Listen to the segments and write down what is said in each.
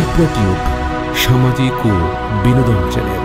Tripura tube সামাজিক ও বিনোদন channel.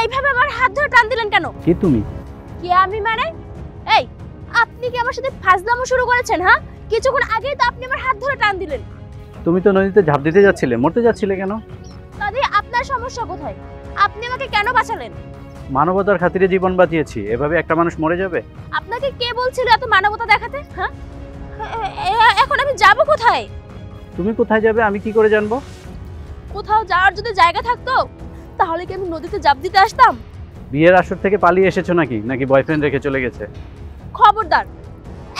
এইভাবে আমার হাত ধরে টান দিলেন কেন? কে তুমি? কে আমি মানে? এই আপনি কি আমার সাথে ফাজলামো শুরু করেছেন? হ্যাঁ, কিছুক্ষণ আগেই তো আপনি আমার হাত ধরে টান দিলেন। তুমি তো নদীতে ঝাঁপ দিতে যাচ্ছিলে, মরতে যাচ্ছিলে কেন? তাহলে আপনার সমস্যা কোথায়? আপনি আমাকে কেন বাঁচালেন? মানবতার খাতিরে জীবন বাঁচিয়েছি, এভাবে একটা মানুষ মরে যাবে? আপনাকে কে বলছিল এত মানবতা দেখাতে? হ্যাঁ, এখন আমি যাব কোথায়? তুমি কোথায় যাবে আমি কি করে জানবো? কোথাও যাওয়ার যদি জায়গা থাকতো তাহলে কি আমি নদীতে ঝাঁপ দিতে আসতাম? বিয়ের আসর থেকে পালিয়ে এসেছো নাকি বয়ফ্রেন্ড রেখে চলে গেছে? খবরদার,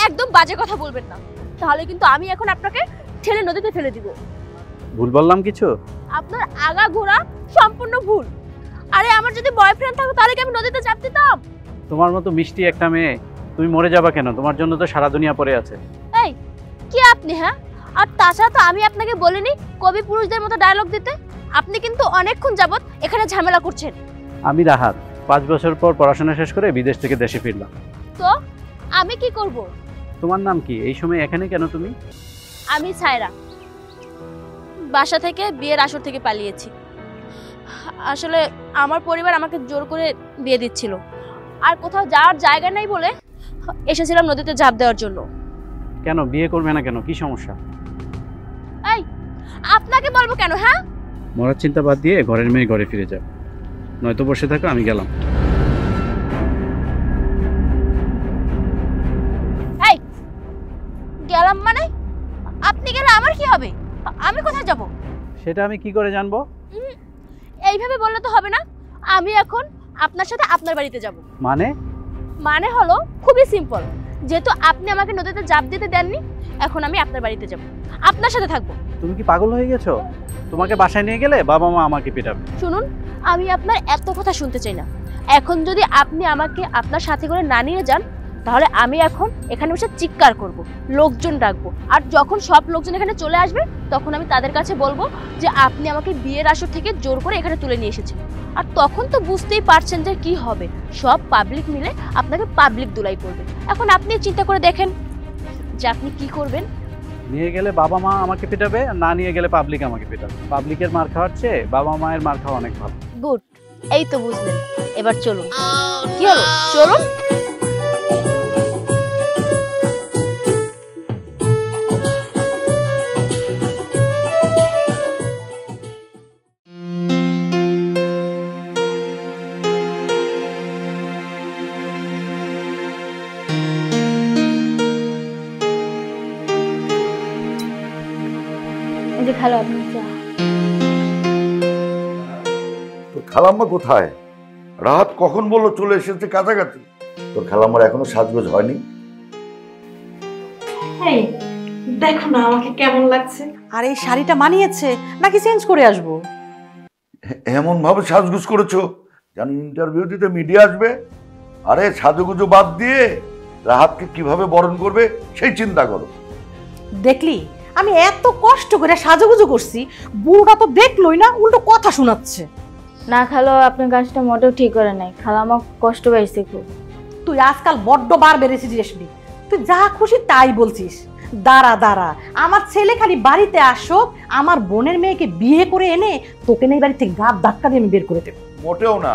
একদম বাজে কথা বলবেন না, তাহলে কিন্তু আমি এখন আপনাকে ঠেলে নদীতে ফেলে দিব। ভুল বললাম কিছু? আপনার আগা ঘোরা সম্পূর্ণ ভুল। আরে আমার যদি বয়ফ্রেন্ড থাকতো তাহলে কি আমি নদীতে ঝাঁপ দিতাম? তোমার মতো মিষ্টি একটা মেয়ে তুমি মরে যাবা কেন? তোমার জন্য তো সারা দুনিয়া পড়ে আছে। এই কি আপনি? হ্যাঁ, আর তাছাড়া তো আমি আপনাকে বলিনি কবি পুরুষদের মতো ডায়লগ দিতে। আপনি কিন্তু অনেকক্ষণ যাবত এখানে ঝামেলা করছেন। আমি রাহাত, 5 বছর পর পড়াশোনা শেষ করে বিদেশ থেকে দেশে ফিরলাম। তো আমি কি করব? তোমার নাম কি? এই সময় এখানে কেন তুমি? আমি ছায়রা, বাসা থেকে বিয়ের আসর থেকে পালিয়েছি। আসলে আমার পরিবার আমাকে জোর করে বিয়ে দিচ্ছিল, আর কোথাও যাওয়ার জায়গা নাই বলে এসেছিলাম নদীতে ঝাঁপ দেওয়ার জন্য। কেন বিয়ে করবে না কেন? কি সমস্যা? এই আপনাকে বলবো কেন? হ্যাঁ, মরার চিন্তা বাদ দিয়ে ঘরের মেয়ে ঘরে ফিরে যাও, নয়তো বসে থাকো, আমি গেলাম। এই গেলাম মানে? আপনি গেলে আমার কি হবে? আমি কোথায় যাব? সেটা আমি কি করে জানবো? এইভাবে বললে তো হবে না। আমি এখন আপনার সাথে আপনার বাড়িতে যাব। মানে হলো খুবই সিম্পল। যেহেতু আপনি আমাকে নদীতে ঝাঁপ দিতে দেননি, এখন আমি আপনার বাড়িতে যাব, আপনার সাথে থাকবো। তুমি কি পাগল হয়ে গেছো? তোমাকে বাসায় নিয়ে গেলে বাবা মা আমাকে পিটাবে। শুনুন, আমি আপনার এত কথা শুনতে চাই না। এখন যদি আপনি আমাকে আপনার সাথে করে না নিয়ে যান তাহলে আমি এখন এখানে বসে চিৎকার করব, লোকজন ডাকবো, আর যখন সব লোকজন এখানে চলে আসবে তখন আমি তাদের কাছে বলবো যে আপনি আমাকে বিয়ের আসর থেকে জোর করে এখানে তুলে নিয়ে এসেছেন। আর তখন তো বুঝতেই পারছেন যে কি হবে, সব পাবলিক মিলে আপনাকে পাবলিক দুলাই করবে। এখন আপনি চিন্তা করে দেখেন যে আপনি কি করবেন। নিয়ে গেলে বাবা মা আমাকে পিটাবে, আর না নিয়ে গেলে পাবলিক আমাকে পিটাবে। পাবলিকের মার খাওয়ার চেয়ে বাবা মায়ের মার খাওয়া অনেক ভালো। গুড, এই তো বুঝলেন। এবার চলুন। কি হলো, চলুন। খালাম্মা কোথায়? রাহাত কখন বললো চলে এসেছে কাছাকাছি? তোর খালাম্মার এখনো সাজগোজ হয়নি? এই দেখো না আমাকে কেমন লাগছে। আর এই শাড়িটা মানিয়েছে নাকি চেঞ্জ করে আসবো? এমন ভাবে সাজগোজ করেছো যেন ইন্টারভিউ দিতে মিডিয়া আসবে। আরে সাজুগুজু বাদ দিয়ে রাহাতকে কিভাবে বরণ করবে সেই চিন্তা করো। দেখলি আমি এত কষ্ট করে সাজুগুজু করছি, বুড়োটা তো দেখলোই না, উল্টো কথা শোনাচ্ছে। না খালো, আপনার কাজটা মোটেও ঠিক করে নাই। খালা আমার কষ্ট পাইছে খুব। তুই আজকাল বড্ড বার বেড়েছিস রেশমি, তুই যা খুশি তাই বলছিস। দাঁড়া দাঁড়া, আমার ছেলে খালি বাড়িতে আসুক, আমার বোনের মেয়েকে বিয়ে করে এনে তোকে নেই বাড়ি থেকে গাদ ধাক্কা দিয়ে আমি বের করে দেবো। মোটেও না,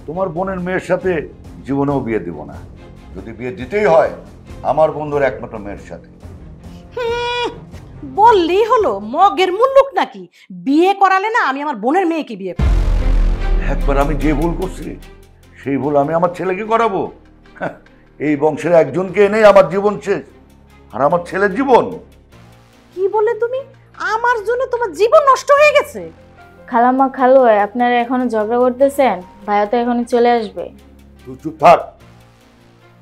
তোমার বোনের মেয়ের সাথে জীবনেও বিয়ে দিব না। যদি বিয়ে দিতেই হয় আমার বন্ধুর একমাত্র মেয়ের সাথে। বললেই হলো, মগের মুল্লুক নাকি? বিয়ে করালে না আমি আমার বোনের মেয়েকে বিয়ে করব। একবার আমি যে ভুল করছি সেই ভুল আমি আমার ছেলেকে করাবো? হ্যাঁ, এই বংশের একজনকে এনে আমার জীবন শেষ, আর আমার ছেলের জীবন। কি বলে তুমি? আমার জন্য তোমার জীবন নষ্ট হয়ে গেছে? খালাম্মা, খালু আপনারা এখনো ঝগড়া করতেছেন? ভাইয়া তো এখনই চলে আসবে। তুই চুপ থাক।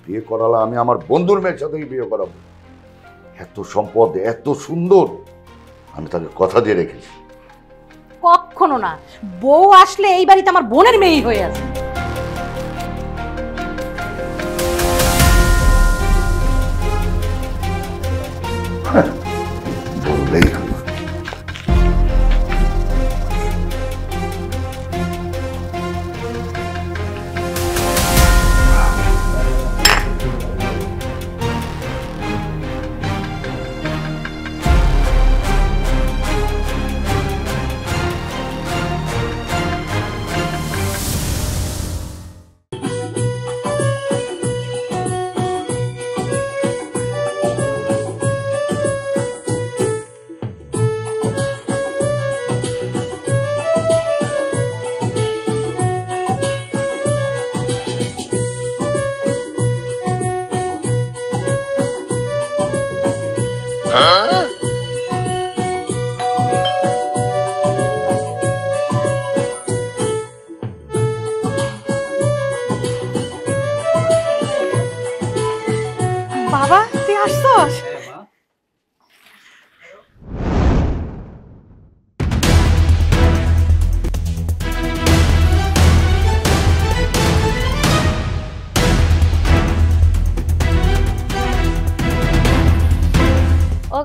বিয়ে করালে আমি আমার বন্ধুর মেয়ের সাথেই বিয়ে করাবো। এত সম্পদ, এত সুন্দর, আমি তাকে কথা দিয়ে রেখেছি। কখনো না, বউ আসলে এই বাড়িতে আমার বোনের মেয়েই হয়ে আছে। বললেই হলো। বাবা তুই আসছস? ও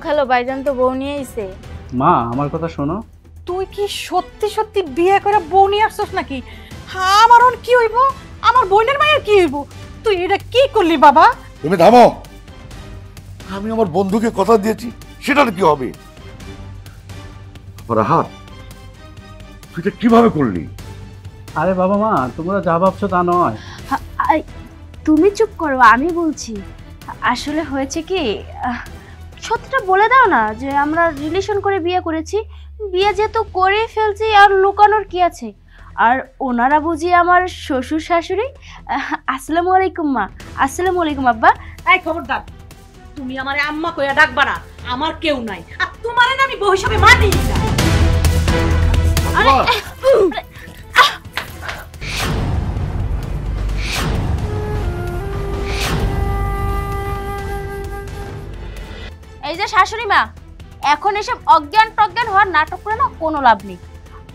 খালো, ভাইজান তো বউ নিয়ে আইছে। মা আমার কথা শোনো। তুই কি সত্যি সত্যি বিয়ে করে বউ নিয়ে আসছস নাকি? হ্যাঁ, আমার ওর কি হইব? আমার বোনের মায়ের কি হইব? তুই এটা কি করলি বাবা? তুমি থামো। আমি আমার বন্ধুকে কথা দিয়েছি, সেটার কি হবে? রাহাত, তুই এটা কিভাবে করলি? আরে বাবা মা, তোমরা যা ভাবছো তা নয়। তুমি চুপ করো, আমি বলছি। আসলে হয়েছে কি, সত্যিটা বলে দাও না যে আমরা রিলেশন করে বিয়ে করেছি। বিয়ে যেহেতু করে ফেলছি, আর লুকানোর কি আছে? আর ওনারা বুঝি আমার শ্বশুর শাশুড়ি। আসসালামু আলাইকুম মা। আসসালামু আলাইকুম আব্বা। এই খবরদার, তুমি আমারে আম্মা কইয়া ডাকবা না, আমার কেউ নাই। আর তোমারে না আমি বউ হিসাবে মানি না। এই যে শাশুড়ি মা, এখন এসব অজ্ঞান টজ্ঞান হওয়ার নাটক করে না কোনো লাভ নেই।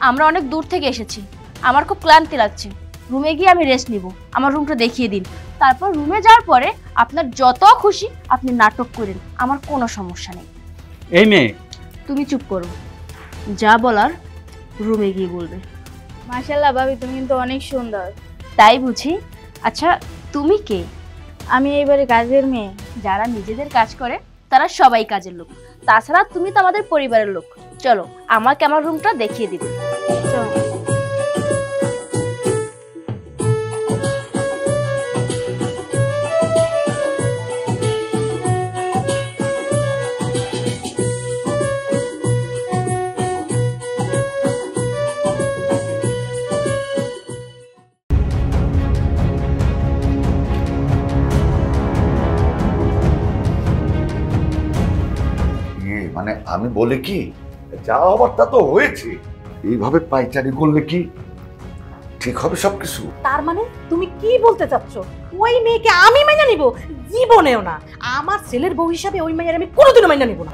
আমরা অনেক দূর থেকে এসেছি, আমার খুব ক্লান্তি লাগছে। রুমে গিয়ে আমি রেস্ট নিব। আমার রুমটা দেখিয়ে দিন, তারপর রুমে যাওয়ার পরে আপনার যত খুশি আপনি নাটক করেন, আমার কোনো সমস্যা নেই। এই মেয়ে, তুমি চুপ করো, যা বলার রুমে গিয়ে বলবে। মাশাআল্লাহ ভাবি, তুমি কিন্তু অনেক সুন্দর। তাই বুঝি? আচ্ছা তুমি কে? আমি এইবারে কাজের মেয়ে। যারা নিজেদের কাজ করে তারা সবাই কাজের লোক। তাছাড়া তুমি তো আমাদের পরিবারের লোক। চলো আমাকে আমার রুমটা দেখিয়ে দিবে। চলো। মানে আমি বলে কি, যা হবার তা তো হয়েছে। এইভাবে পাইচারি করলে কি ঠিক হবে সবকিছু। তার মানে তুমি কি বলতে চাচ্ছ ওই মেয়েকে আমি মাইনা নিব? জীবনেও না। আমার ছেলের বউ হিসাবে ওই মেয়ের আমি কোনোদিনও মাইনা নিব না।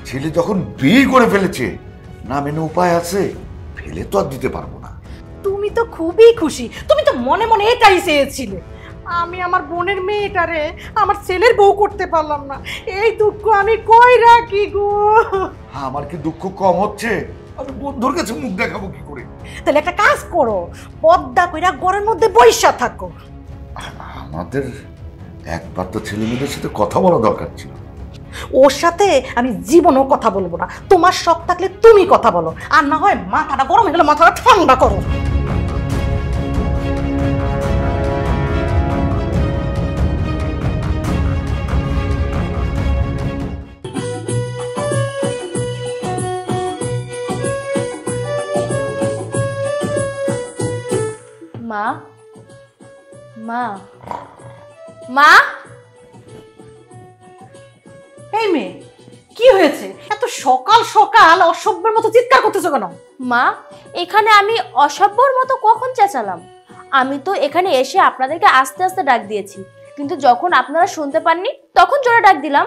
ছেলে যখন বিয়ে করে ফেলেছে, না মেনে উপায় আছে? ফেলে তো আর দিতে পারবো না। তুমি তো খুবই খুশি, তুমি তো মনে মনে এটাই চেয়েছিলে। আমি আমার বোনের মেয়েটারে আমার ছেলের বউ করতে পারলাম না, এই দুঃখ আমি কই রাখি গো। আমার কি দুঃখ কম হচ্ছে? আমি বন্ধুর কাছে মুখ দেখাবো কি করে? তাহলে একটা কাজ করো, পদ্মা কইরা ঘরের মধ্যে বইসা থাকো। আমাদের একবার তো ছেলে মেয়েদের সাথে কথা বলা দরকার ছিল। ওর সাথে আমি জীবনেও কথা বলবো না। তোমার শখ থাকলে তুমি কথা বলো, আর না হয় মাথাটা গরম হয়ে গেলে মাথাটা ঠান্ডা করো। মা, মা, মা। এই মেয়ে, কি হয়েছে? এত সকাল সকাল অসভ্যের মতো চিৎকার করতেছো কেন? মা, এখানে আমি অসভ্যর মতো কখন চেঁচালাম? আমি তো এখানে এসে আপনাদেরকে আস্তে আস্তে ডাক দিয়েছি, কিন্তু যখন আপনারা শুনতে পাননি তখন জোরে ডাক দিলাম।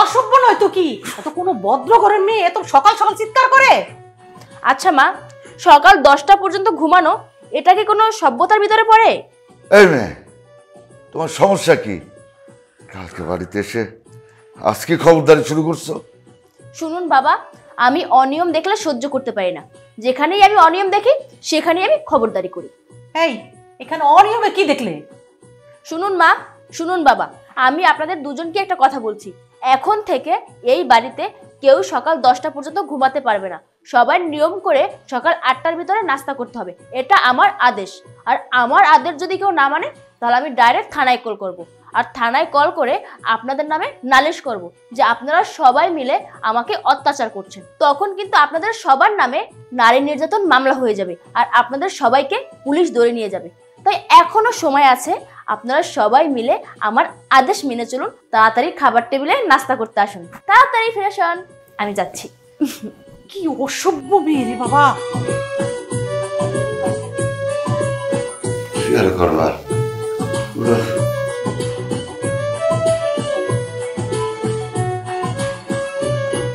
অসভ্য নয় তো কি? এত কোনো ভদ্র ঘরের মেয়ে এত সকাল সকাল চিৎকার করে? আচ্ছা মা, সকাল 10টা পর্যন্ত ঘুমানো এটা কি কোনো সভ্যতার ভিতরে পড়ে? এই মেয়ে, তোমার সমস্যা কি? কালকে বাড়িতে এসে আজকে খবরদারি শুরু করছো? শুনুন বাবা, আমি অনিয়ম দেখলে সহ্য করতে পারি না। যেখানেই আমি অনিয়ম দেখি সেখানেই আমি খবরদারি করি। এই, এখানে অনিয়মে কি দেখলে? শুনুন মা, শুনুন বাবা, আমি আপনাদের দুজনকে একটা কথা বলছি। এখন থেকে এই বাড়িতে কেউ সকাল 10টা পর্যন্ত ঘুমাতে পারবে না। সবাই নিয়ম করে সকাল 8টার ভিতরে নাস্তা করতে হবে, এটা আমার আদেশ। আর আমার আদেশ যদি কেউ না মানে তাহলে আমি ডাইরেক্ট থানায় কল করব। আর থানায় কল করে আপনাদের নামে নালিশ করব যে আপনারা সবাই মিলে আমাকে অত্যাচার করছেন। তখন কিন্তু আপনাদের সবার নামে নারী নির্যাতন মামলা হয়ে যাবে আর আপনাদের সবাইকে পুলিশ ধরে নিয়ে যাবে। তাই এখনো সময় আছে, আপনারা সবাই মিলে আমার আদেশ মেনে চলুন। তাড়াতাড়ি খাবার টেবিলে নাস্তা করতে আসুন, তাড়াতাড়ি ফ্রেশ হন। আমি যাচ্ছি। কি অসভ্য মেয়ে রে বাবা।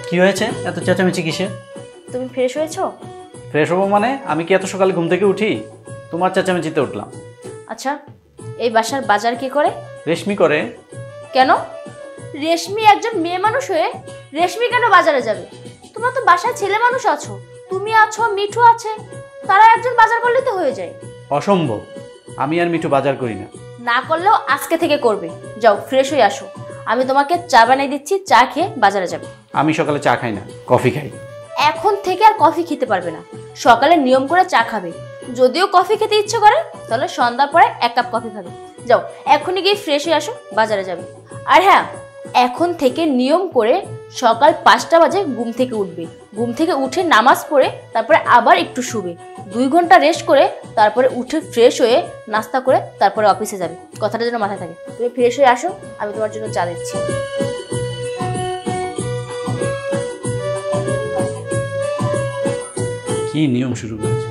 কি হয়েছে? এত চেঁচামেচি কিসে? তুমি ফ্রেশ হয়েছো? ফ্রেশ হবো মানে? আমি কি এত সকালে ঘুম থেকে উঠি? তোমার চেঁচামেচিতে উঠলাম। আচ্ছা, এই বাসার বাজার কে করে? রেশমি করে। কেন? রেশমি একজন মেয়ে মানুষ হয়ে রেশমি কেন বাজারে যাবে? তোমরা তো বাসায় ছেলে মানুষ আছো, তুমি আছো, মিঠু আছে, তারা একজন বাজার করলে তো হয়ে যায়। অসম্ভব, আমি আর মিঠু বাজার করি না। না করলেও আজকে থেকে করবে। যাও ফ্রেশ হয়ে আসো, আমি তোমাকে চা বানিয়ে দিচ্ছি, চা খেয়ে বাজারে যাবে। আমি সকালে চা খাই না, কফি খাই। এখন থেকে আর কফি খেতে পারবে না, সকালে নিয়ম করে চা খাবে। যদিও কফি খেতে ইচ্ছে করে তাহলে সন্ধ্যার পরে 1 কাপ কফি খাবে। যাও এখনই গিয়ে ফ্রেশ হয়ে আসো, বাজারে যাবে। আর হ্যাঁ, এখন থেকে নিয়ম করে সকাল 5টা বাজে ঘুম থেকে উঠবে। ঘুম থেকে উঠে নামাজ পড়ে তারপরে আবার একটু শুবে, 2 ঘন্টা রেস্ট করে তারপরে উঠে ফ্রেশ হয়ে নাস্তা করে তারপরে অফিসে যাবে। কথাটা যেন মাথায় থাকে। তুমি ফ্রেশ হয়ে আসো, আমি তোমার জন্য চা দিচ্ছি। কি নিয়ম শুরু করেছে?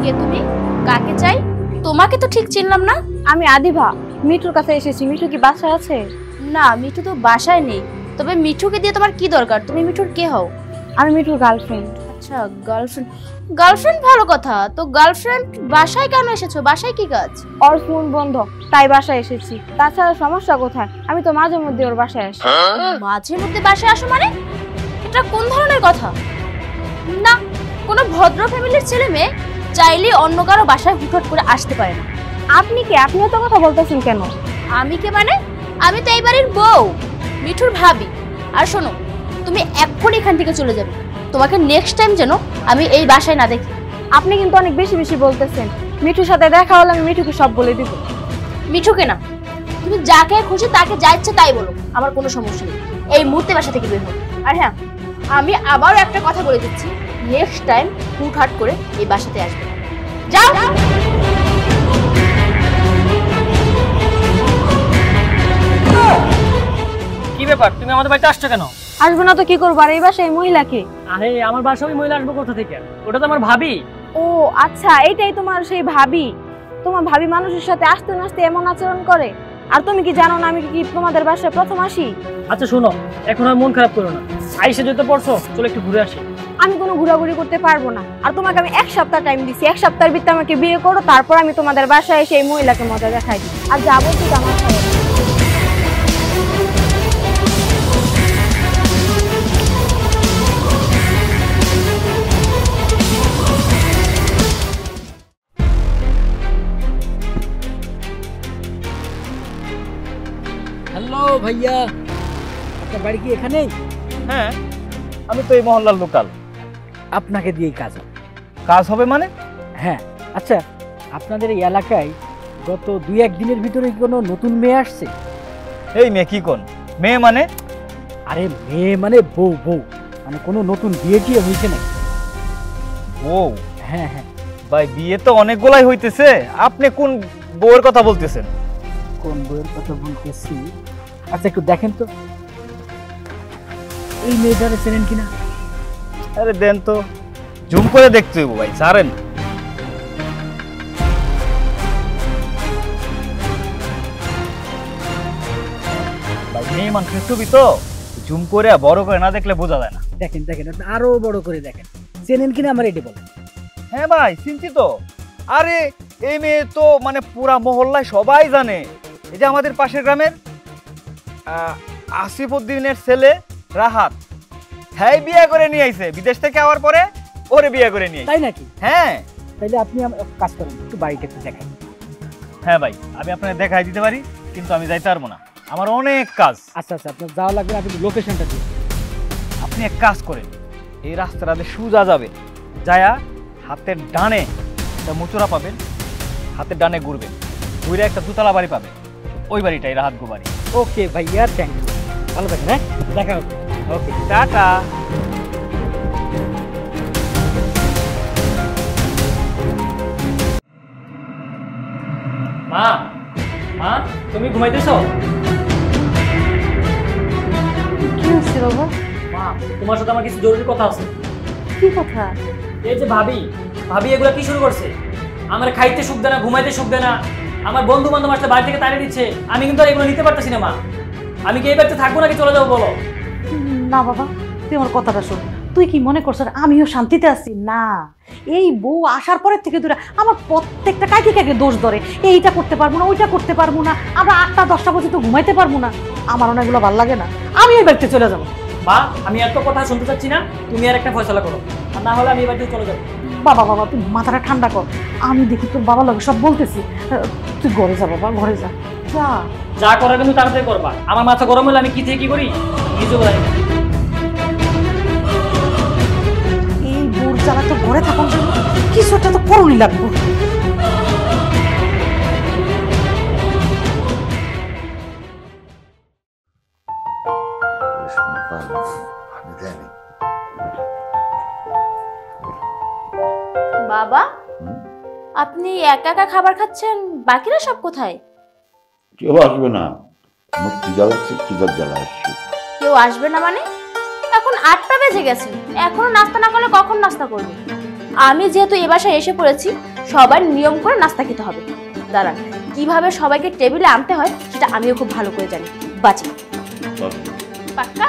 কে তুমি? কাকে চাই? তোমাকে তো ঠিক চিনলাম না। আমি আদিভা, মিঠুর কাছে এসেছি। মিঠু কি বাসায় আছে? না, মিঠু তো বাসায় নেই। তবে মিঠুকে দিয়ে তোমার কি দরকার? তুমি মিঠুর কে হও? আমি মিঠুর গার্লফ্রেন্ড। আচ্ছা, গার্লফ্রেন্ড। গার্লফ্রেন্ড ভালো কথা। তো গার্লফ্রেন্ড বাসায় কেন এসেছো? বাসায় কি কাজ? ওর ফোন বন্ধ, তাই বাসায় এসেছি। তাছাড়া সমস্যা কোথায়? আমি তো মাঝে মধ্যে ওর বাসায় আসি। মাঝে মধ্যে বাসায় আসো মানে? এটা কোন ধরনের কথা? না, কোনো ভদ্র ফ্যামিলির ছেলে মেয়ে চাইলে অন্য কারো বাসায় হুটহাট করে আসতে পারে না। আপনি কে? আপনি এত কথা বলতেছেন কেন? আমি কে মানে? আমি তো এই বাড়ির বউ, মিঠুর ভাবি। আর শোনো, তুমি এক্ষুনি এখান থেকে চলে যাবে। তোমাকে নেক্সট টাইম যেন আমি এই বাসায় না দেখি। আপনি কিন্তু অনেক বেশি বেশি বলতেছেন। মিঠুর সাথে দেখা হলে আমি মিঠুকে সব বলে দিব। মিঠুকে না, তুমি যাকে খুশি তাকে যা ইচ্ছে তাই বলো, আমার কোনো সমস্যা নেই। এই মুহূর্তে বাসা থেকে বের হো। আর হ্যাঁ, আমি আবারও একটা কথা বলে দিচ্ছি, নেক্সট টাইম হুটহাট করে এই বাসাতে আসবে না। যাও। কি ব্যাপার, তুমি আমাদের বাড়িতে আসছো কেন? আসবো না তো কি করবো? আর এই বাসায় এই মহিলাকে? আরে আমার বাসায় ওই মহিলা আসবো কোথা থেকে? ওটা তো আমার ভাবি। ও আচ্ছা, এইটাই তোমার সেই ভাবি। তোমার ভাবি মানুষের সাথে আসতে না আসতে এমন আচরণ করে। আর তুমি কি জানো না আমি কি তোমাদের বাসায় প্রথম আসি? আচ্ছা শোনো, এখন আর মন খারাপ করো না, আইসে যেতে পড়ছো, চলো একটু ঘুরে আসি। আমি কোনো ঘোরাঘুরি করতে পারবো না। আর তোমাকে আমি 1 সপ্তাহ টাইম দিছি, 1 সপ্তাহের ভিতরে আমাকে বিয়ে করো, তারপর আমি তোমাদের বাসায় এসে এই মহিলাকে মজা দেখাই দিই। আর যা বলছি আমার খারাপ। হ্যালো ভাইয়া, আপনার বাড়ি কি এখানেই? হ্যাঁ, আমি তো এই মহল্লার লোকাল। আপনাকে দিয়েই কাজ হবে। কাজ হবে মানে? হ্যাঁ। আচ্ছা, আপনাদের এই এলাকায় গত 2-1 দিনের ভিতরে কোনো নতুন মেয়ে আসছে? এই মেয়ে কি কোন মেয়ে মানে? আরে মেয়ে মানে বউ, বউ মানে কোনো নতুন বিয়ে টিয়ে হয়েছে না? বউ? হ্যাঁ হ্যাঁ ভাই, বিয়ে তো অনেকগুলাই হইতেছে, আপনি কোন বউয়ের কথা বলতেছেন? কোন বউয়ের কথা বলতেছি? আচ্ছা একটু দেখেন তো এই মেয়েটারে চেনেন কিনা? আরে দেন তো, জুম করে দেখতে হইব ভাই, ছাড়েন। ভাই মেয়ে মানুষের ছবি তো জুম করে বড় করে না দেখলে বোঝা যায় না। দেখেন দেখেন, আপনি আরো বড় করে দেখেন, চেনেন কিনা আমার এটা বলেন। হ্যাঁ ভাই, চিনছি তো। আরে এই মেয়ে তো মানে পুরা মহল্লায় সবাই জানে। এই যে আমাদের পাশের গ্রামের আসিফ উদ্দিনের ছেলে রাহাত, হ্যাঁ বিয়ে করে নিয়ে আইছে বিদেশ থেকে, আওয়ার পরে ওরে বিয়ে করে নিয়ে। তাই নাকি? হ্যাঁ। তাইলে আপনি কাজ করেন, একটু বাড়িটা একটু দেখান। হ্যাঁ ভাই, আমি আপনাকে দেখাই দিতে পারি, কিন্তু আমি যাইতে পারবো না, আমার অনেক কাজ। আচ্ছা আচ্ছা, আপনার যাওয়া লাগবে, আপনি লোকেশনটা দিন। আপনি এক কাজ করেন, এই রাস্তাটাতে সোজা যাবে, যায়া হাতের ডানে একটা মুচুরা পাবেন, হাতের ডানে ঘুরবেন, ঘুরে একটা দুতলা বাড়ি পাবে, ওই বাড়িটাই রাহাত গো বাড়ি। ওকে ভাইয়া, থ্যাংক ইউ, ভালো থাকেন। হ্যাঁ, দেখা হবে। ওকে, টাটা। মা, মা তুমি ঘুমাইতেছো? কি হচ্ছে বাবা? মা, তোমার সাথে আমার কিছু জরুরি কথা আছে। কি কথা? এই যে ভাবি, ভাবি এগুলা কি শুরু করছে? আমার খাইতে সুখ দেয় না, ঘুমাইতে সুখ দেয় না, আমার বন্ধু বান্ধব আসলে বাড়ি থেকে তাড়িয়ে দিচ্ছে। আমি কিন্তু আর এগুলো নিতে পারতেছি না। মা, আমি কি এই বাড়িতে থাকবো নাকি চলে যাবো বলো? না বাবা, তুই আমার কথাটা শোন। তুই কি মনে করছ আমিও শান্তিতে আছি? না, এই বউ আসার পরের থেকে তোরা আমার প্রত্যেকটা কাকে দোষ ধরে, এইটা করতে পারবো না, ওইটা করতে পারবো না, আমরা 8টা-10টা পর্যন্ত ঘুমাইতে পারবো না। আমার অনেকগুলো ভালো লাগে না, আমি এই বাড়িতে চলে যাবো। মা, আমি এত কথা শুনতে চাচ্ছি না, তুমি আর একটা ফয়সালা করো, আর না হলে আমি এই বাড়িতে চলে যাবো। বাবা বাবা, তুই মাথাটা ঠান্ডা কর, আমি দেখি তোর বাবা লাগে সব বলতেছি। তুই ঘরে যা বাবা, ঘরে যা। যা যা করার কিন্তু তাড়াতাড়ি করবা, আমার মাথা গরম হলে আমি কি থেকে কি করি নিজেও জানি না। এই বোর জ্বালা তো ঘরে থাকুন, কিছু একটা তো করুনই লাগবো। বাবা, আপনি একা একা খাবার খাচ্ছেন, বাকিরা সব কোথায়? কেউ আসবে না, আমার খিদা লাগছে, খিদার জ্বালা আসছে। কেউ আসবে না মানে? এখন 8টা বেজে গেছে, এখনো নাস্তা না করলে কখন নাস্তা করবে? আমি যেহেতু এ বাসায় এসে পড়েছি, সবার নিয়ম করে নাস্তা খেতে হবে। দাঁড়ান, কিভাবে সবাইকে টেবিলে আনতে হয় সেটা আমিও খুব ভালো করে জানি। বাঁচি পাক্কা?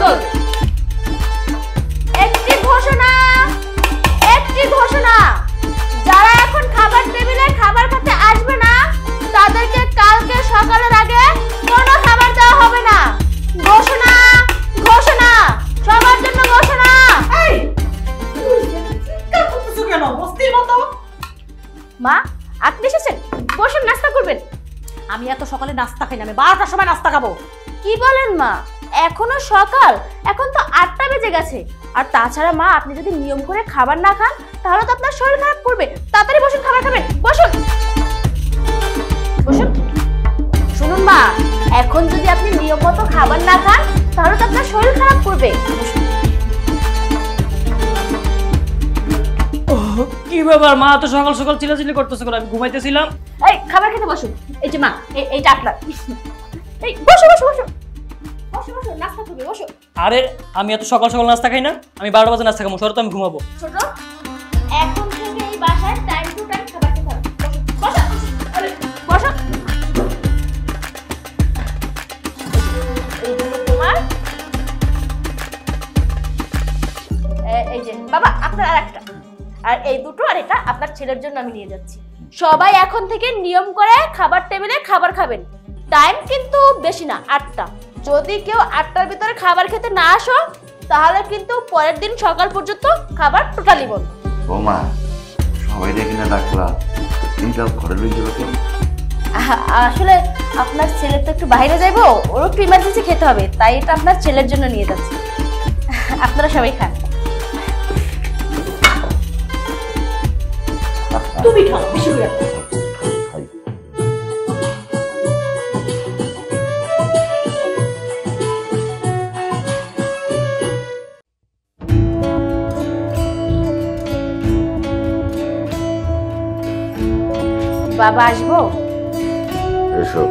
চল। একটি ঘোষণা, যারা এখন খাবার টেবিলে খাবার খেতে আসবে না তাদেরকে কালকে সকালের আগে কোনো খাবার দেওয়া হবে না। ঘোষণা, ঘোষণা, সবার জন্য ঘোষণা। মা, আপনি এসেছেন, বসুন, নাস্তা করবেন। আমি এত সকালে নাস্তা খাই না, আমি 12টার সময় নাস্তা খাবো। কি বলেন মা, এখনো সকাল? এখন তো 8টা বেজে গেছে, আর তাছাড়া মা, আপনি যদি নিয়ম করে খাবার না খান তাহলে তো আপনার শরীর খারাপ করবে। তাড়াতাড়ি বসুন, খাবার খাবেন, বসুন বসুন। শুনুন মা, এখন যদি আপনি নিয়ম মতো খাবার না খান তাহলে তো আপনার শরীর খারাপ করবে। কি ব্যাপার মা, তো সকাল সকাল চিল্লাচিল্লি করতেছো কেন? আমি ঘুমাইতেছিলাম। এই খাবার খেতে বসুন। এই যে মা, এইটা আপনার। এই বসো বসো বসো বসো বসো, নাস্তা করবে, বসো। আরে আমি এত সকাল সকাল নাস্তা খাই না, আমি 12 বাজে নাস্তা খাবো, সরো তো আমি ঘুমাবো। ছোট, এখন থেকে এই বাসায় টাইম টু টাইম খাবার খেতে হবে। বসো আরে বসো। এই দুটো তোমার, এই যে বাবা আপনার আরেকটা, আর এই দুটো আর এটা আপনার ছেলের জন্য আমি নিয়ে যাচ্ছি। সবাই এখন থেকে নিয়ম করে খাবার টেবিলে খাবার খাবেন। টাইম কিন্তু বেশি না, 8টা। যদি কেউ 8টার ভিতরে খাবার খেতে না আসো তাহলে কিন্তু পরের দিন সকাল পর্যন্ত খাবার টোটালি বন্ধ। বৌমা, সবাই দেখি না ডাকলা, এইটা ঘরে লই যাবে কেন? আসলে আপনার ছেলে তো একটু বাইরে যাইবো, ওর একটু ইমার্জেন্সি খেতে হবে, তাই এটা আপনার ছেলের জন্য নিয়ে যাচ্ছি। আপনারা সবাই খান। তুমি খাও, বেশি করে। বাবা আসবো? এসো।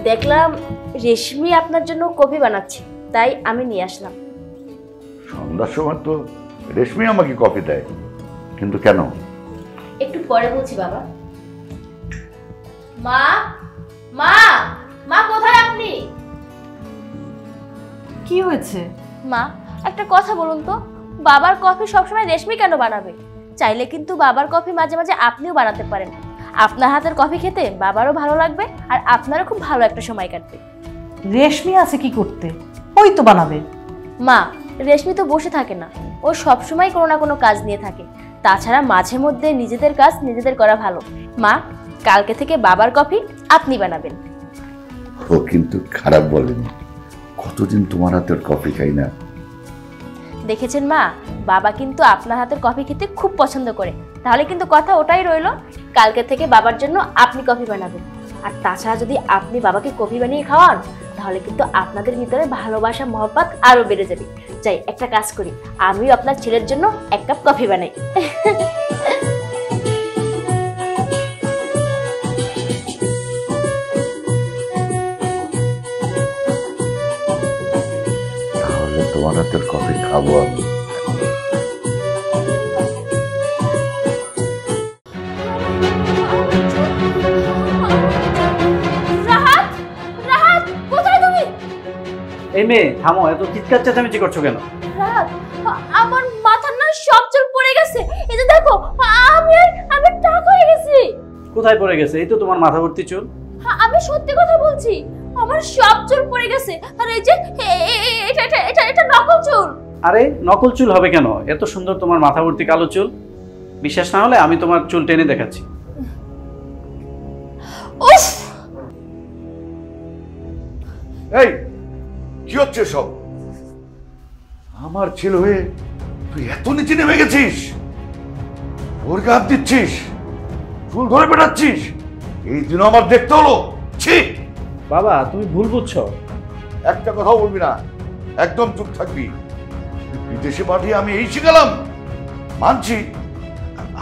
দেখলাম রেশমি আপনার জন্য কফি বানাচ্ছে, তাই আমি নিয়ে আসলাম। সন্ধ্যার সময় তো রেশমি আমাকে কফি দেয়, কিন্তু কেন? একটু পরে বলছি বাবা। মা মা মা, কোথায় আপনি? কি হয়েছে? মা, একটা কথা বলুন তো, বাবার কফি সবসময় রেশমি কেন বানাবে? চাইলে কিন্তু বাবার কফি মাঝে মাঝে আপনিও বানাতে পারেন। আপনার হাতের কফি খেতে বাবারও ভালো লাগবে, আর আপনারও খুব ভালো একটা সময় কাটবে। রেশমি আছে কি করতে? ওই তো বানাবে। মা, রেশমি তো বসে থাকে না, ও সবসময় কোনো না কোনো কাজ নিয়ে থাকে। তাছাড়া মাঝে মধ্যে নিজেদের কাজ নিজেদের করা ভালো। মা, কালকে থেকে বাবার কফি আপনি বানাবেন। ও কিন্তু খারাপ বলেনি, কতদিন তোমার হাতের কফি খাই না। দেখেছেন মা, বাবা কিন্তু আপনার হাতের কফি খেতে খুব পছন্দ করে। তাহলে কিন্তু কথা ওটাই রইলো, কালকে থেকে বাবার জন্য আপনি কফি বানাবেন। আর তাছাড়া যদি আপনি বাবাকে কফি বানিয়ে খাওয়ান তাহলে কিন্তু আপনাদের ভিতরে ভালোবাসা মহব্বত আরো বেড়ে যাবে। যাই, একটা কাজ করি, আমিও আপনার ছেলের জন্য 1 কাপ কফি বানাই। তাহলে তোমার হাতের কফি খাবো আমি। রাহাত, রাহাত, কোথায় তুমি? এই মেয়ে থামো, এত চিৎকার চেঁচামেচি করছো কেন? রাহাত, আমার মাথার না সব চুল পড়ে গেছে। এই যে দেখো, আমি টাক হয়ে গেছি। কোথায় পড়ে গেছে? এই তো তোমার মাথা ভর্তি চুল। আমি সত্যি কথা বলছি, আমার সব চুল পড়ে গেছে। আর এই যে এটা নকল চুল। আরে নকল চুল হবে কেন? এত সুন্দর তোমার মাথা ভর্তি কালো চুল। বিশ্বাস না হলে আমি তোমার চুল টেনে দেখাচ্ছি। উফ, এই কি হচ্ছে সব? আমার ছেলে হয়ে তুই এত নিচে নেমে গেছিস? ওর গায়ে দিচ্ছিস, চুল ধরে পেটাচ্ছিস, এই দিন আমার দেখতে হলো। ছি বাবা, তুমি ভুল বুঝছো। একটা কথাও বলবি না, একদম চুপ থাকবি। বিদেশে পাঠিয়ে আমি এই শিখালাম? মানছি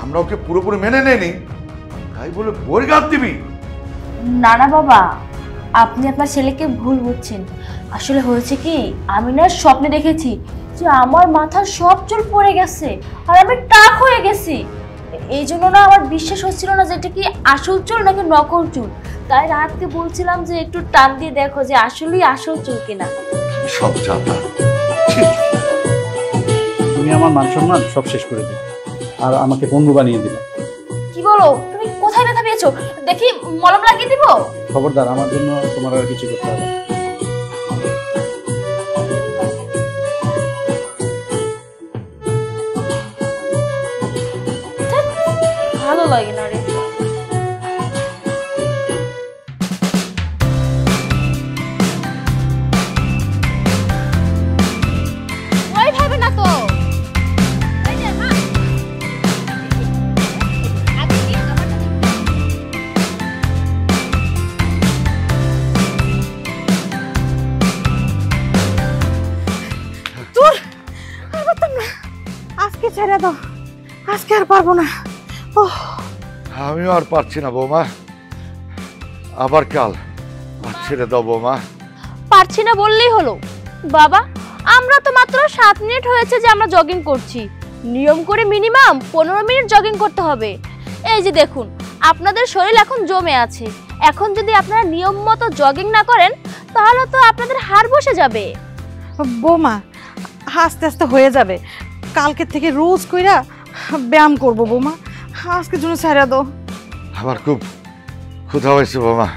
আমরা ওকে পুরোপুরি মেনে নেইনি, তাই বলে বই গাছ দিবি? না না বাবা, আপনি আপনার ছেলেকে ভুল বুঝছেন। আসলে হয়েছে কি, আমি না স্বপ্নে দেখেছি যে আমার মাথার সব চুল পড়ে গেছে আর আমি টাক হয়ে গেছি। এই জন্য না আমার বিশ্বাস হচ্ছিল না যে এটা কি আসল চুল নাকি নকল চুল। তাই রাতকে বলছিলাম যে একটু টান দিয়ে দেখো যে আসলেই আসল চুল কিনা। সব চাপা। তুমি আমার মান সম্মান সব শেষ করে দিলে আর আমাকে পঙ্গু বানিয়ে দিলে। কি বলো তুমি? কোথায় ব্যথা পেয়েছো? দেখি মলম লাগিয়ে দিব। খবরদার, আমার জন্য তোমার আর কিছু করতে হবে না। ভালো লাগে না রে। ছেড়ে দাও, আজকে আর পারবো না। আমিও আর পারছি না বৌমা, আবার কাল। আর ছেড়ে দাও বৌমা। পারছি না বললেই হলো বাবা, আমরা তো মাত্র 7 মিনিট হয়েছে যে আমরা জগিং করছি। নিয়ম করে মিনিমাম 15 মিনিট জগিং করতে হবে। এই যে দেখুন, আপনাদের শরীর এখন জমে আছে। এখন যদি আপনারা নিয়ম মতো জগিং না করেন তাহলে তো আপনাদের হাড় বসে যাবে। বৌমা, আস্তে আস্তে হয়ে যাবে। কালকে থেকে রোজ কইরা ব্যায়াম করবো বৌমা, আজকের জন্য ছেড়ে দাও। আমার খুব ক্ষুধা হয়েছে বৌমা,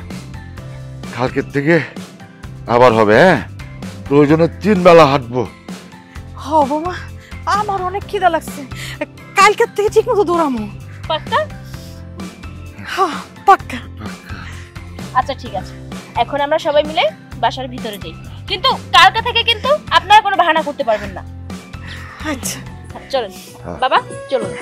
কালকের থেকে আবার হবে। হ্যাঁ, প্রয়োজনে 3 বেলা হাঁটবো। হ বৌমা, আমার অনেক খিদা লাগছে, কালকের থেকে ঠিক মতো দৌড়ামো। পাক্কা? হ্যাঁ পাক্কা। আচ্ছা ঠিক আছে, এখন আমরা সবাই মিলে বাসার ভিতরে যাই, কিন্তু কালকে থেকে কিন্তু আপনারা কোনো বাহানা করতে পারবেন না। আচ্ছা চলুন বাবা, চলুন।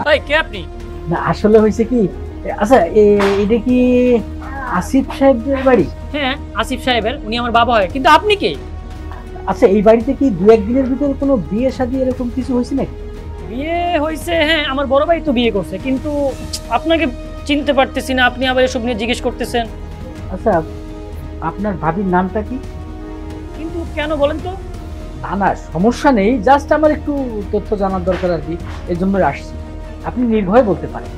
ভাই কে আপনি? না আসলে হয়েছে কি, আচ্ছা এটা কি আসিফ সাহেবের বাড়ি? হ্যাঁ আসিফ সাহেবের, উনি আমার বাবা হয়। কিন্তু আপনি কে? আচ্ছা এই বাড়িতে কি 2-1 দিনের ভিতরে কোনো বিয়ে শাদী এরকম কিছু হয়েছে নাকি? বিয়ে হয়েছে, হ্যাঁ আমার বড় ভাই তো বিয়ে করছে, কিন্তু আপনাকে চিনতে পারতেছি না, আপনি আবার এসব নিয়ে জিজ্ঞেস করতেছেন। আচ্ছা আপনার ভাবির নামটা কি? কিন্তু কেন বলেন তো? না না সমস্যা নেই, জাস্ট আমার একটু তথ্য জানার দরকার আর কি, এর জন্য আসছি। আপনি নির্ভয়ে বলতে পারেন।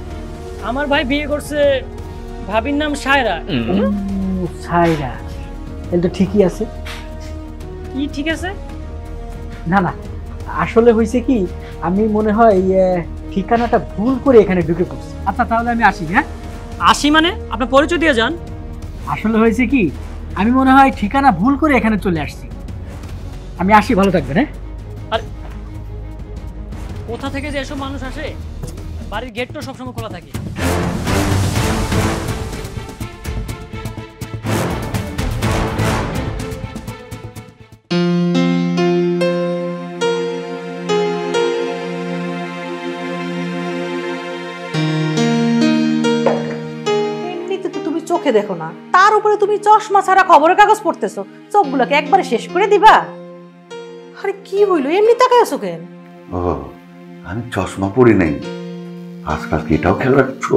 আমার ভাই বিয়ে করছে, ভাবির নাম সায়রা। সায়রা, এটা তো ঠিকই আছে। কি ঠিক আছে? না না আসলে হয়েছে কি, আমি মনে হয় ঠিকানাটা ভুল করে এখানে ঢুকে পড়ছি। আচ্ছা তাহলে আমি আসি। হ্যাঁ আসি মানে? আপনার পরিচয় দিয়ে যান। আসলে হয়েছে কি, আমি মনে হয় ঠিকানা ভুল করে এখানে চলে আসছি। আমি আসি, ভালো থাকবেন। হ্যাঁ, আর কোথা থেকে যে এসব মানুষ আসে, বাড়ির গেট তো সবসময় খোলা থাকে। এমনিতে তো তুমি চোখে দেখো না, তার উপরে তুমি চশমা ছাড়া খবরের কাগজ পড়তেছো, চোখগুলোকে একবারে শেষ করে দিবা? আরে কি হইলো, এমনি তাকায় আছো কেন? ও, আমি চশমা পরি নাই। আজকাল কি এটাও খেয়াল রাখছো?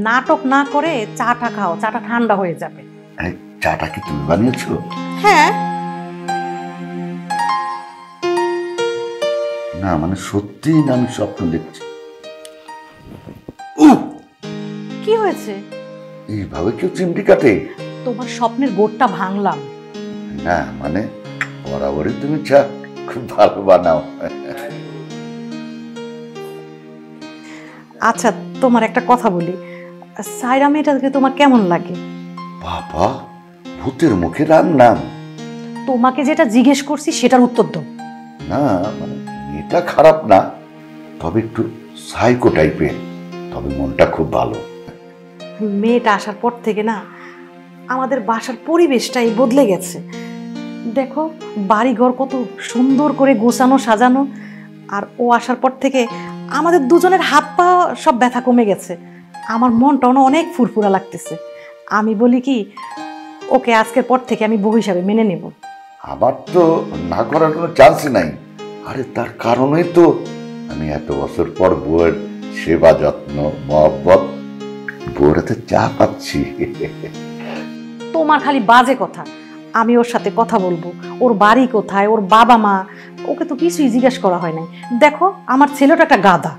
নাটক না করে চাটা খাও, চাটা ঠান্ডা হয়ে যাবে। এই চাটা কি তুমি বানিয়েছো? হ্যাঁ। না মানে সত্যি না, আমি স্বপ্ন দেখছি। কি হয়েছে? এইভাবে কেউ চিমটি কাটে? তোমার স্বপ্নের গোটটা ভাঙলাম। না মানে বরাবরই তুমি চা খুব ভালো বানাও। আচ্ছা তোমার একটা কথা বলি, সায়রা মেয়েটাকে তোমার কেমন লাগে? বাবা, ভূতের মুখে রাম নাম। তোমাকে যেটা জিজ্ঞেস করছি সেটার উত্তর দাও। না মানে মেয়েটা খারাপ না, তবে একটু সাইকো টাইপের, তবে মনটা খুব ভালো। মেয়েটা আসার পর থেকে না আমাদের বাসার পরিবেশটাই বদলে গেছে। দেখো বাড়িঘর কত সুন্দর করে গোছানো সাজানো, আর ও আসার পর থেকে আমাদের দুজনের হাত পা সব ব্যথা কমে গেছে। আমার মনটা অনেক ফুরফুরা লাগতেছে। আমি বলি কি, ওকে আজকের পর থেকে আমি বউ হিসাবে মেনে নেব। আমার তো না করার কোনো চান্সই নাই। আরে তার কারণেই তো আমি এত বছর পর বউয়ের সেবা যত্ন মহব্বত, বউয়ের হাতে চা পাচ্ছি। তোমার খালি বাজে কথা। আমি ওর সাথে কথা বলবো, ওর বাড়ি কোথায়, ওর বাবা মা, ওকে তো কিছুই জিজ্ঞেস করা হয় নাই। দেখো আমার ছেলেটা একটা গাধা।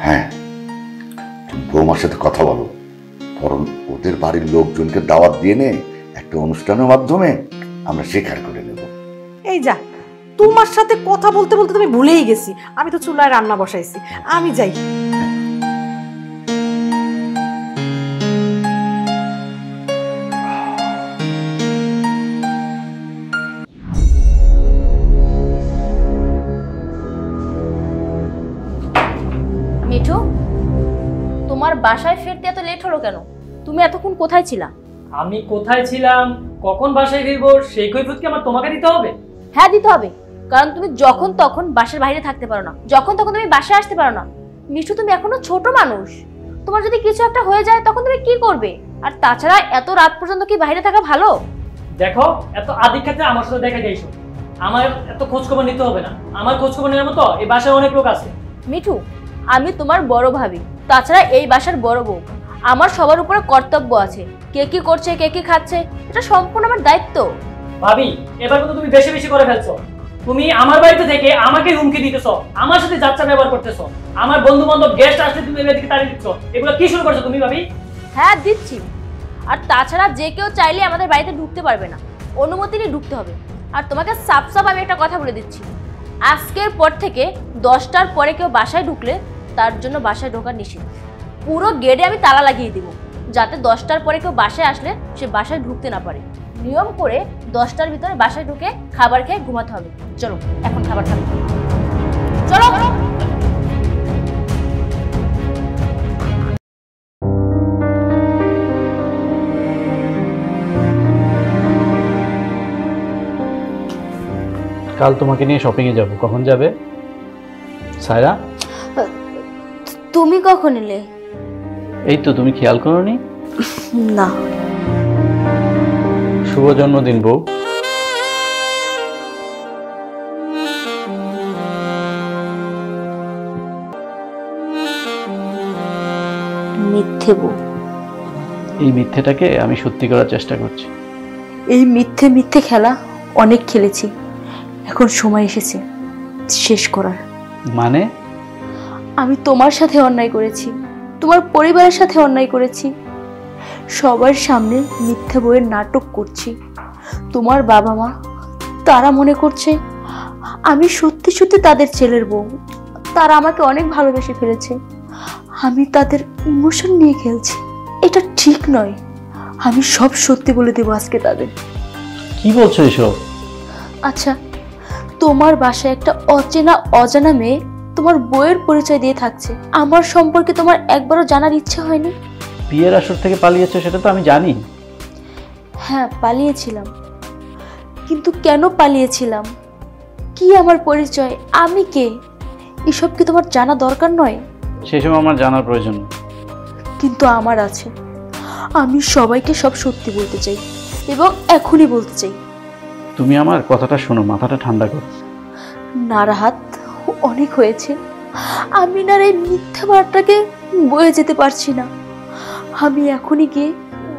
হ্যাঁ, তুমি বৌমার সাথে কথা বলো, বরং ওদের বাড়ির লোকজনকে দাওয়াত দিয়ে নে, একটা অনুষ্ঠানের মাধ্যমে আমরা স্বীকার করে নেব। এই যা, তোমার সাথে কথা বলতে বলতে তুমি ভুলেই গেছি, আমি তো চুলায় রান্না বসাইছি, আমি যাই। মিঠু, তোমার বাসায় ফিরতে এত লেট হলো কেন? তুমি এতক্ষণ কোথায় ছিলা? আমি কোথায় ছিলাম, কখন বাসায় ফিরবো, সেই কৈফিয়ত কি আমার তোমাকে দিতে হবে? হ্যাঁ, দিতে হবে, কারণ তুমি যখন তখন বাসার বাইরে থাকতে পারো না, যখন তখন তুমি বাসায় আসতে পারো না। মিঠু, তুমি এখনো ছোট মানুষ, তোমার যদি কিছু একটা হয়ে যায় তখন তুমি কি করবে? আর তাছাড়া এত রাত পর্যন্ত কি বাইরে থাকা ভালো? দেখো, এত আদিক ক্ষেত্রে আমার সাথে দেখা যাইছো, আমার এত খোঁজ খবর নিতে হবে না। আমার খোঁজ খবর নেওয়ার মতো এই বাসায় অনেক লোক আছে। মিঠু, আমি তোমার বড় ভাবি, তাছাড়া এই বাসার বড় বউ। আমার সবার উপরে কর্তব্য আছে, কে কি করছে, কে কি খাচ্ছে, এটা সম্পূর্ণ আমার দায়িত্ব। ভাবি, এবার কিন্তু তুমি বেশি বেশি করে ফেলছো। তুমি আমার বাড়িতে থেকে আমাকে হুমকি দিতেছো, আমার সাথে যাচ্ছা ব্যবহার করতেছো, আমার বন্ধু বান্ধব গেস্ট আসলে তুমি এদিকে তাড়িয়ে দিচ্ছ। এগুলো কি শুরু করছো তুমি ভাবি? হ্যাঁ, দিচ্ছি। আর তাছাড়া যে কেউ চাইলে আমাদের বাড়িতে ঢুকতে পারবে না, অনুমতি নিয়ে ঢুকতে হবে। আর তোমাকে সাফ সাফ আমি একটা কথা বলে দিচ্ছি, আজকের পর থেকে 10টার পরে কেউ বাসায় ঢুকলে তার জন্য বাসায় ঢোকা নিষেধ। পুরো গেটে আমি তালা লাগিয়ে দিব, যাতে 10টার পরে কেউ বাসায় আসলে সে বাসায় ঢুকতে না পারে। নিয়ম করে 10টার ভিতরে বাসায় ঢুকে খাবার খেয়ে ঘুমাতে হবে। চলো, এখন খাবার খাবে, চলো। কাল তোমাকে নিয়ে শপিং এ যাব, কখন যাবে? সায়রা, তুমি কখন এলে? এই তো, তুমি খেয়াল করোনি? না। শুভ জন্মদিন বউ। মিথ্যে বউ। এই মিথ্যেটাকে আমি সত্যি করার চেষ্টা করছি। এই মিথ্যে মিথ্যে খেলা অনেক খেলেছি, এখন সময় এসেছে শেষ করার। মানে? আমি তোমার সাথে অন্যায় করেছি, তোমার পরিবারের সাথে অন্যায় করেছি, সবার সামনে মিথ্যে বইয়ের নাটক করছি। তোমার বাবা মা তারা মনে করছে আমি সত্যি সত্যি তাদের ছেলের বউ, তারা আমাকে অনেক ভালোবেসে ফেলেছে, আমি তাদের ইমোশন নিয়ে খেলছি। এটা ঠিক নয়, আমি সব সত্যি বলে দেবো আজকে তাদের। কি বলছো এসব? আচ্ছা, তোমার বাসায় একটা অচেনা অজানা মেয়ে তোমার বউয়ের পরিচয় দিয়ে থাকছে, আমার সম্পর্কে তোমার একবারও জানার ইচ্ছে হয়নি? বিয়ের আসর থেকে পালিয়েছো সেটা তো আমি জানি। হ্যাঁ, পালিয়েছিলাম, কিন্তু কেন পালিয়েছিলাম, কি আমার পরিচয়, আমি কে, এসব কি তোমার জানা দরকার নয়? সেসব আমার জানার প্রয়োজন নেই। কিন্তু আমার আছে, আমি সবাইকে সব সত্যি বলতে চাই এবং এখনই বলতে চাই। তুমি আমার কথাটা শোনো, মাথাটা ঠান্ডা করো। না রাহাত, অনেক হয়েছে, আমি না এই মিথ্যা বার্তাকে বয়ে যেতে পারছি না। আমি এখনই গিয়ে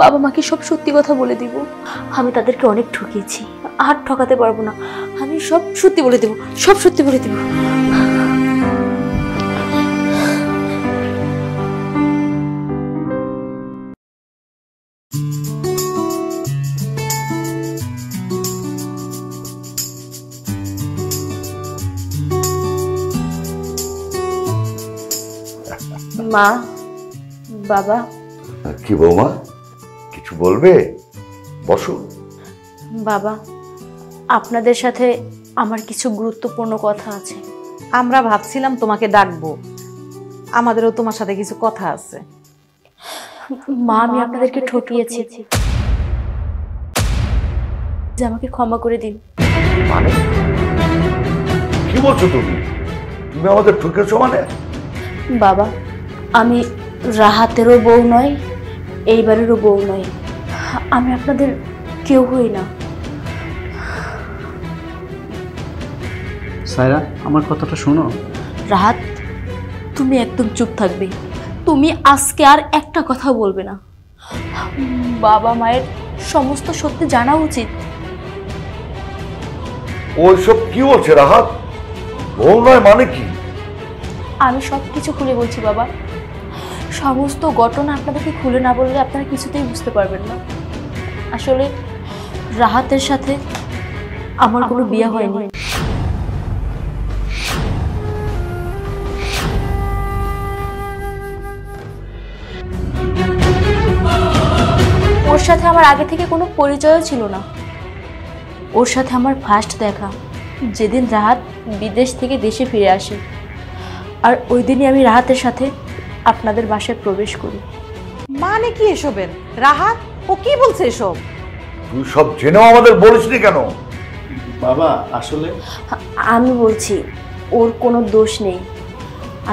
বাবা মাকে সব সত্যি কথা বলে দিব। আমি তাদেরকে অনেক ঠকিয়েছি, আর ঠকাতে পারবো না। আমি সব সত্যি বলে দেব, সব সত্যি বলে দেব। মা, বাবা। কি বৌমা, কিছু বলবে? বসো। বাবা, আপনাদের সাথে আমার কিছু গুরুত্বপূর্ণ কথা আছে। আমরা ভাবছিলাম তোমাকে ডাকবো, আমাদেরও তোমার সাথে কিছু কথা আছে। মা, আমি আপনাদেরকে ঠকিয়েছি, যে আমাকে ক্ষমা করে দিন। মানে কি বলছো তুমি? তুমি আমাদের ঠকেছো মানে? বাবা, আমি রাহাতেরও বউ নয়, এইবারেরও বউ নয়, আমি আপনাদের কেউ হই না। সায়রা, আমার কথাটা শোনো। রাহাত, তুমি একদম চুপ থাকবে, তুমি আজকে আর একটা কথা বলবে না। বাবা মায়ের সমস্ত সত্যি জানা উচিত। ওইসব কি বলছে রাহাত? বউ নয় মানে কি? আমি সব কিছু খুলে বলছি বাবা, সমস্ত ঘটনা আপনাদেরকে খুলে না বললে আপনারা কিছুতেই বুঝতে পারবেন না। আসলে রাহাতের সাথে আমার কোনো বিয়ে হয়নি। ওর সাথে আমার আগে থেকে কোনো পরিচয়ও ছিল না। ওর সাথে আমার ফার্স্ট দেখা যেদিন রাহাত বিদেশ থেকে দেশে ফিরে আসে, আর ওই দিনই আমি রাহাতের সাথে আপনাদের বাসায় প্রবেশ করি। মানে কি এসবের? রাহাত ও কি বলছে এসব? তুই সব জেনেও আমাদের বলিসনি কেন? বাবা আসলে আমি বলছি ওর কোনো দোষ নেই।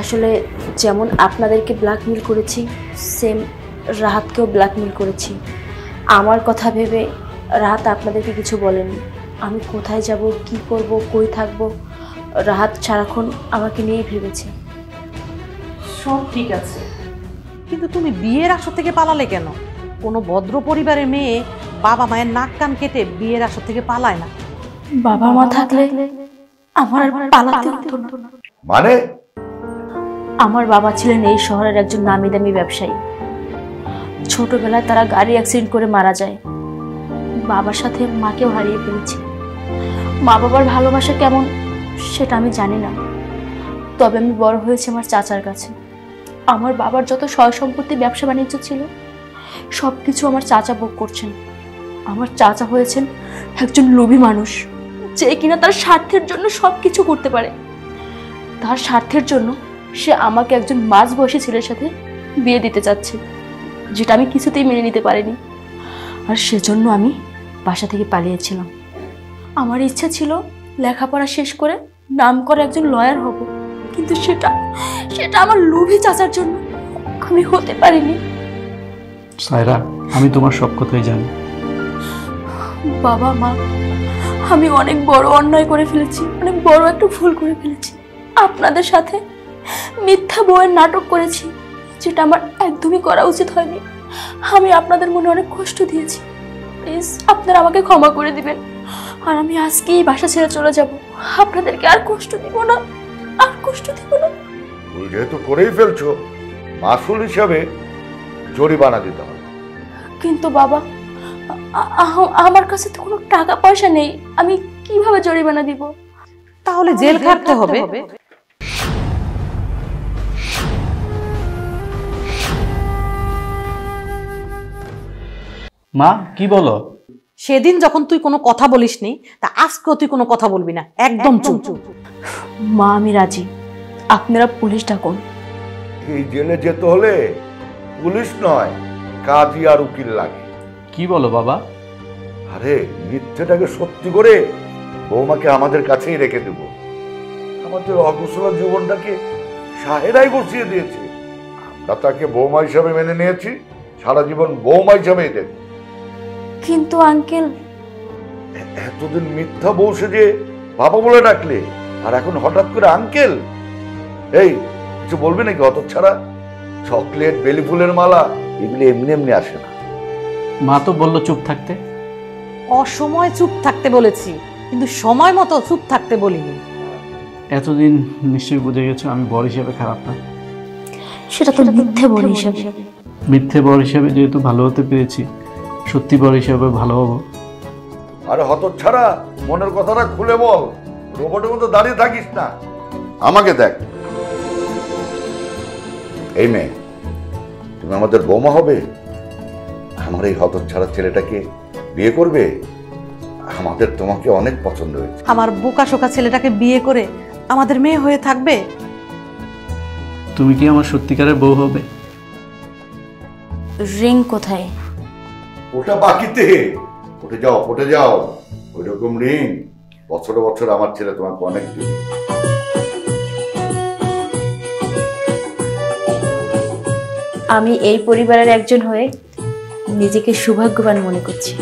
আসলে যেমন আপনাদেরকে ব্ল্যাকমেল করেছি, সেম রাহাতকেও ব্ল্যাকমেল করেছি। আমার কথা ভেবে রাহাত আপনাদেরকে কিছু বলেনি। আমি কোথায় যাব, কি করব, কই থাকব, রাহাত সারাক্ষণ আমাকে নিয়েই ভেবেছে। সব ঠিক আছে, কিন্তু তুমি বিয়ের আসর থেকে পালালে কেন? কোনো ভদ্র পরিবারের মেয়ে বাবা মায়ের নাক কান কেটে বিয়ের আসর থেকে পালায় না। বাবা মা থাকলে আমার পালাতে হতো না। মানে? আমার বাবা ছিলেন এই শহরের একজন নামি দামি ব্যবসায়ী। ছোটবেলায় তারা গাড়ি অ্যাক্সিডেন্ট করে মারা যায়। বাবার সাথে মাকেও হারিয়ে ফেলেছি। মা বাবার ভালোবাসা কেমন সেটা আমি জানি না, তবে আমি বড় হয়েছি আমার চাচার কাছে। আমার বাবার যত সয় সম্পত্তি, ব্যবসা বাণিজ্য ছিল সব কিছু আমার চাচা ভোগ করছেন। আমার চাচা হয়েছেন একজন লোভী মানুষ, যে কিনা তার স্বার্থের জন্য সব কিছু করতে পারে। তার স্বার্থের জন্য সে আমাকে একজন মাঝবয়সী ছেলের সাথে বিয়ে দিতে চাচ্ছে, যেটা আমি কিছুতেই মেনে নিতে পারিনি। আর সেজন্য আমি বাসা থেকে পালিয়েছিলাম। আমার ইচ্ছা ছিল লেখাপড়া শেষ করে নাম করে একজন লয়ার হব, কিন্তু সেটা আমার লোভী চাচার জন্য আমি হতে পারিনি। সায়রা, আমি তোমার সব কথাই জানি। বাবা মা, আমি অনেক বড় অন্যায় করে ফেলেছি, অনেক বড় একটা ভুল করে ফেলেছি। আপনাদের সাথে মিথ্যা বউয়ের নাটক করেছি, যেটা আমার একদমই করা উচিত হয়নি। আমি আপনাদের মনে অনেক কষ্ট দিয়েছি, প্লিজ আপনারা আমাকে ক্ষমা করে দিবেন। আর আমি আজকেই বাসা ছেড়ে চলে যাব। আপনাদেরকে আর কষ্ট দিব না, আর কষ্ট দিব না। তুই যেহেতু করেই ফেলছো, মাসুল হিসাবে জরিমানা দিতে হবে। কিন্তু বাবা, আমার কাছে তো কোনো টাকা পয়সা নেই, আমি কিভাবে জরিমানা দিব? তাহলে জেল খাটতে হবে। মা কি বলো? সেদিন যখন তুই কোনো কথা বলিসনি, তা আজকেও তুই কোনো কথা বলবি না, একদম চুপ। মা আমি রাজি, আপনারা পুলিশ ডাকুন। এই জেলে যেতে হলে পুলিশ নয়, কাজী আর উকিল লাগে। কি বলো বাবা? আরে মিথ্যেটাকে সত্যি করে বৌমাকে আমাদের কাছেই রেখে দেব। আমাদের অগোছলা জীবনটাকে সাহেরাই গুছিয়ে দিয়েছে। আমরা তাকে বৌমা হিসাবে মেনে নিয়েছি, সারা জীবন বৌমা হিসাবেই দেব। কিন্তু আঙ্কেল, এতদিন মিথ্যা বউ সেজে বাবা বলে ডাকলে, আর এখন হঠাৎ করে আঙ্কেল? এই কিছু বলবি নাকি? অত ছাড়া চকলেট, বেলি ফুলের মালা এগুলি এমনি এমনি আসে না। মা তো বললো চুপ থাকতে। অসময় চুপ থাকতে বলেছি, কিন্তু সময় মতো চুপ থাকতে বলিনি। এতদিন নিশ্চয়ই বুঝে গেছো আমি বর হিসেবে খারাপ না। সেটা তো মিথ্যে বল হিসাবে। মিথ্যে বর হিসেবে যেহেতু ভালো হতে পেরেছি, সত্যি বর হিসেবে ভালো হবো। আরে হত ছাড়া, মনের কথাটা খুলে বল, রোবটের মতো দাঁড়িয়ে থাকিস না। আমাকে দেখ, এই মেয়ে তুমি আমাদের বৌমা হবে? আমার এই হত ছাড়া ছেলেটাকে বিয়ে করবে? আমাদের তোমাকে অনেক পছন্দ হয়েছে। আমার বোকা শোকা ছেলেটাকে বিয়ে করে আমাদের মেয়ে হয়ে থাকবে? তুমি কি আমার সত্যিকারের বউ হবে? রিং কোথায়? ওটা বাকিতে, ওঠে যাও, ওঠে যাও। ওই রকম রিং বছরে বছর আমার ছেলে তোমাকে অনেক দিবে। আমি এই পরিবারের একজন হয়ে নিজেকে সৌভাগ্যবান মনে করছি।